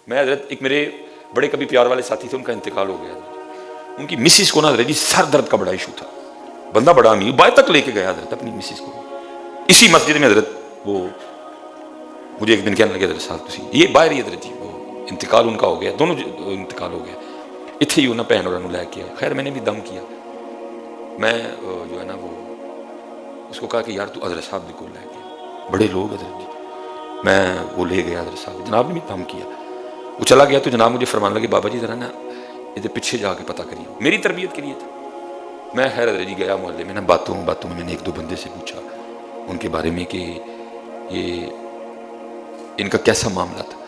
میں حضرت ایک میرے بڑے کبھی پیار والے ساتھی تھے، ان کا انتقال ہو گیا، ان کی مسز کو نا حضرت جی سر درد کا بڑا ایشو تھا، بندہ بڑا امیر، بائے تک لے کے گیا حضرت اپنی مسز کو، اسی مسجد میں حضرت وہ مجھے ایک دن کہنے لگے حضرت صاحب تسی یہ باہر ہی حضرت جی وہ انتقال ان کا ہو گیا، دونوں انتقال ہو گیا، اتنے ہی انہوں نے بہن اور لے کے آیا، خیر میں نے بھی دم کیا، میں جو ہے نا وہ اس کو کہا کہ یار تو حضرت صاحب کو لے کے، بڑے لوگ حضرت جی، میں وہ لے گیا حضرت صاحب، جناب نے بھی دم کیا، وہ چلا گیا تو جناب مجھے فرمانے لگے بابا جی ذرا نا یہ پیچھے جا کے پتہ کریے، میری تربیت کے لیے تھا، میں خیر حضرت جی گیا محلے میں نا، باتوں میں میں نے ایک دو بندے سے پوچھا ان کے بارے میں کہ یہ ان کا کیسا معاملہ تھا،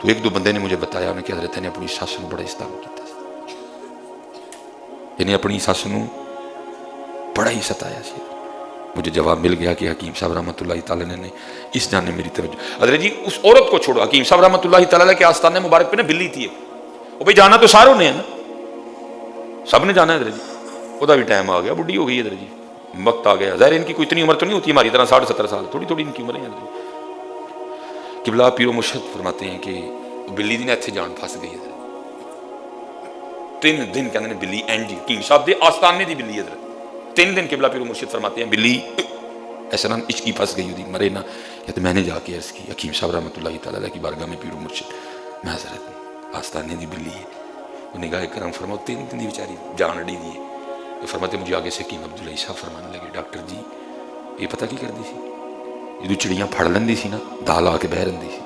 تو ایک دو بندے نے مجھے بتایا انہیں کہ حضرت نے اپنی ساس نو بڑا استعمال کیا، یعنی اپنی ساس نو بڑا ہی ستایا سی، مجھے جواب مل گیا کہ حکیم صاحب رحمۃ اللہ تعالیٰ نے اس جان نے میری توجہ، حضرت جی اس عورت کو چھوڑو، حکیم صاحب رحمۃ اللہ تعالیٰ کے آستانے مبارک پہ نا بلی تھی، وہ بھائی جانا تو ساروں نے ہے نا، سب نے جانا ہے حضرت جی، وہ بھی ٹائم آ گیا، بڈھی ہو گئی حضرت جی، وقت آ گیا، ظاہر ان کی کوئی اتنی عمر تو نہیں ہوتی ہماری طرح 60-70 سال، تھوڑی تھوڑی ان کی عمر ہے حضرت جی، قبلہ پیر و مرشد فرماتے ہیں کہ بلی دی نے اتنے جان پھنس گئی حضرت، 3 دن کہتے ہیں بلی اینڈ جی حکیم صاحب دے آستانے دی بلی حضرت، 3 دن قبلہ پیر و مرشد فرماتے ہیں بلی ایسا نام عشقی پھنس گئی ہوتی مرے نہ، کہتے میں نے جا کے عرض کی حکیم صاحب رحمۃ اللہ تعالیٰ کی بارگاہ میں پیر و مرشد میں حضرت آستانے دی بلی ہے، وہ نگاہ کرم فرماؤ 3 دن دی بیچاری جان اڑی دی ہے، فرماتے مجھے آگے سے حکیم عبداللہ صاحب فرمانے لگے ڈاکٹر جی یہ پتہ کی کر دی سی، جدو چڑیاں پھڑ لیندی سی نا دال آ کے بہ رہی سی،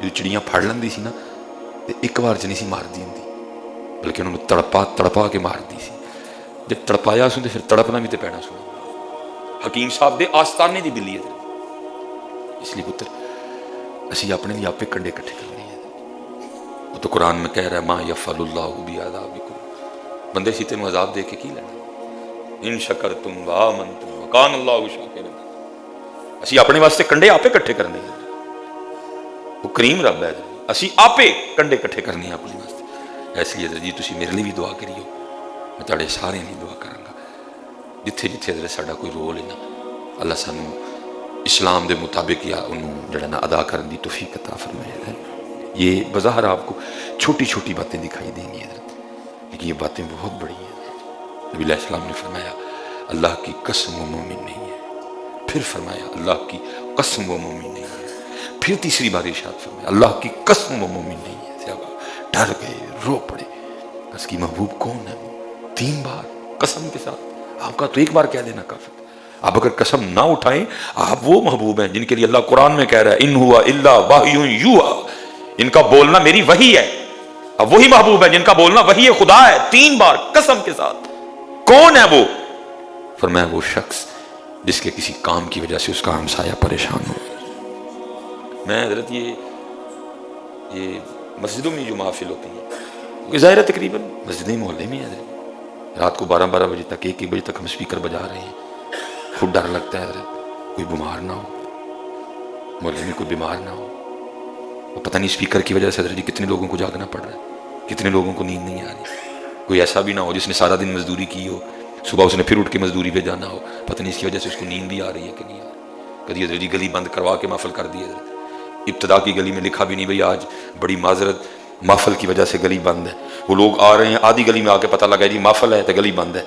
جدو چڑیاں پھڑ لیندی سی نا تے ایک بار چ نہیں سی مار دی ہوندی بلکہ انہوں نے تڑپا کے مار دی سی، جب تڑپایا سو تے پھر تڑپنا بھی تے پینا سو، حکیم صاحب دے آستانے دی بلی ہے، اس لیے پتر اسی اپنے بھی آپ کنڈے کٹھے کرنے ہیں، وہ تو قرآن میں کہہ رہا ہے ما یفعل اللہ بعذابکم، بندے سی تینوں عذاب دے کے کی لینا، ان شکرتم وآمنتم وکان اللہ شاکرا، اسی اپنے واسطے کنڈے آپے کٹھے کرنے ہیں، وہ کریم رب ہے، اسی آپے کنڈے کٹھے کرنے ہیں اپنے واسطے، اس لیے جی تسی میرے لیے بھی دعا کریو، میں تاڑے سارے لیے دعا کروں گا، جتھے جتھے حضرت ساڈا کوئی رول ہے نا اللہ سانو اسلام دے مطابق یا انہوں جڑا نا ادا کرنے دی توفیق عطا فرمائے ہے، یہ بظاہر آپ کو چھوٹی چھوٹی باتیں دکھائی دیں گی حضرت، لیکن یہ باتیں بہت بڑی ہیں، نبی علیہ السلام نے فرمایا اللہ کی قسم وہ مومن نہیں ہے، پھر فرمایا اللہ کی قسم وہ مومن نہیں ہے، پھر تیسری بار ارشاد فرمایا اللہ کی قسم وہ مومن نہیں ہے، صحابہ ڈر گئے رو پڑے، اس کی محبوب کون ہے، 3 بار قسم کے ساتھ، آپ کا تو 1 بار کہہ دینا کافی، آپ اگر قسم نہ اٹھائیں آپ وہ محبوب ہیں جن کے لیے اللہ قرآن میں کہہ رہا ہے ان ہوا الا وحی یوحی، ان کا بولنا میری وحی ہے، اب وہی محبوب ہے جن کا بولنا وحی خدا ہے، 3 بار قسم کے ساتھ، کون ہے وہ؟ فرمایا وہ شخص جس کے کسی کام کی وجہ سے اس کا ہمسایہ پریشان ہو، میں حضرت یہ مسجدوں میں جو محافل ہوتی ہیں ظاہر ہے تقریباً مسجدیں محلے میں ہیں، رات کو 12 بجے تک 1 بجے تک ہم اسپیکر بجا رہے ہیں، خود ڈر لگتا ہے حضرت کوئی بیمار نہ ہو، محلے میں کوئی بیمار نہ ہو، وہ پتہ نہیں اسپیکر کی وجہ سے حضرت جی کتنے لوگوں کو جاگنا پڑ رہا ہے، کتنے لوگوں کو نیند نہیں آ رہی، کوئی ایسا بھی نہ ہو جس نے سارا دن مزدوری کی ہو، صبح اس نے پھر اٹھ کے مزدوری پہ جانا ہو، پتہ نہیں اس کی وجہ سے اس کو نیند بھی آ رہی ہے کہ نہیں آ رہی، کبھی حضرت جی گلی بند کروا کے محفل کر دی حضرت، ابتدا کی گلی میں لکھا بھی نہیں بھئی آج بڑی معذرت محفل کی وجہ سے گلی بند ہے، وہ لوگ آ رہے ہیں آدھی گلی میں آ کے پتہ لگا جی محفل ہے تو گلی بند ہے،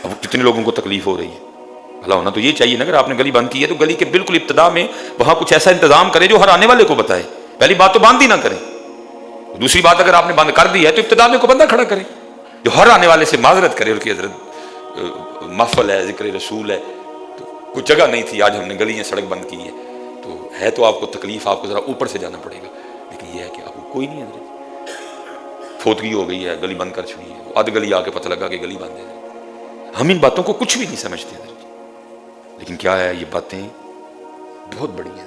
اب کتنے لوگوں کو تکلیف ہو رہی ہے، بھلا ہونا تو یہ چاہیے نا اگر آپ نے گلی بند کی ہے تو گلی کے بالکل ابتدا میں وہاں کچھ ایسا انتظام کرے جو ہر آنے والے کو بتائے، پہلی بات تو بند ہی نہ کرے، دوسری بات اگر آپ نے بند کر دی ہے تو ابتدا میں کو بندہ کھڑا کرے جو ہر آنے والے سے معذرت کرے، اور کہ حضرت محفل ہے ذکر رسول ہے تو کچھ جگہ نہیں تھی، آج ہم نے گلیاں سڑک بند کی ہے تو آپ کو تکلیف، آپ کو ذرا اوپر سے جانا پڑے گا، لیکن یہ ہے کہ آپ کو کوئی نہیں حضرت فوتگی ہو گئی ہے گلی بند کر چھوڑی ہے، آدھ گلی آ کے پتہ لگا کہ گلی بند ہے، ہم ان باتوں کو کچھ بھی نہیں سمجھتے حضرت، لیکن کیا ہے یہ باتیں بہت بڑی ہیں۔